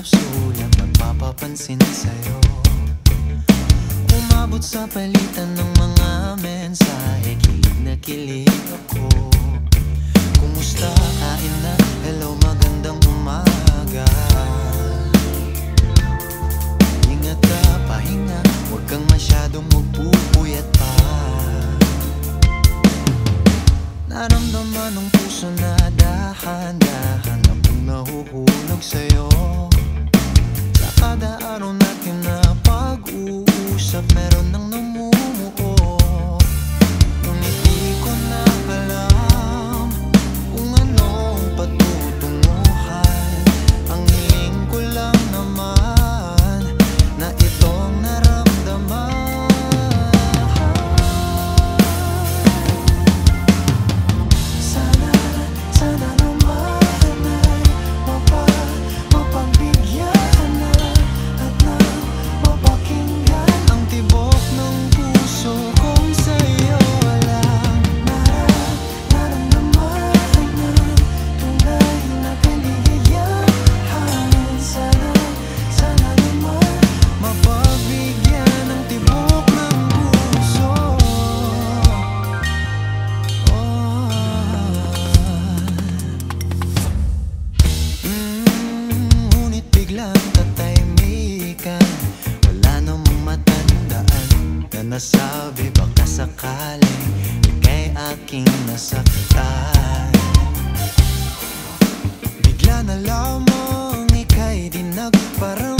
sulat nagpapapansin sa'yo. Umabot sa palitan ng mga mensahe, kilig na kilig ako. Kumusta, kain na, hello, magandang umaga. Ingat ka, pahinga, huwag kang masyadong magpupuyat pa. Naramdaman ng puso na dahan-dahan akong nahuhulog sa'yo. Sa kada araw natin na pag-uusap, meron nang namumuo. Ngunit di ko na alam kung anong patutunguhan. Ang hiling ko lang naman na itong naramdaman. Nasabi baka sakaling ika'y aking nasaktan. Bigla na lamang ika'y di nagparang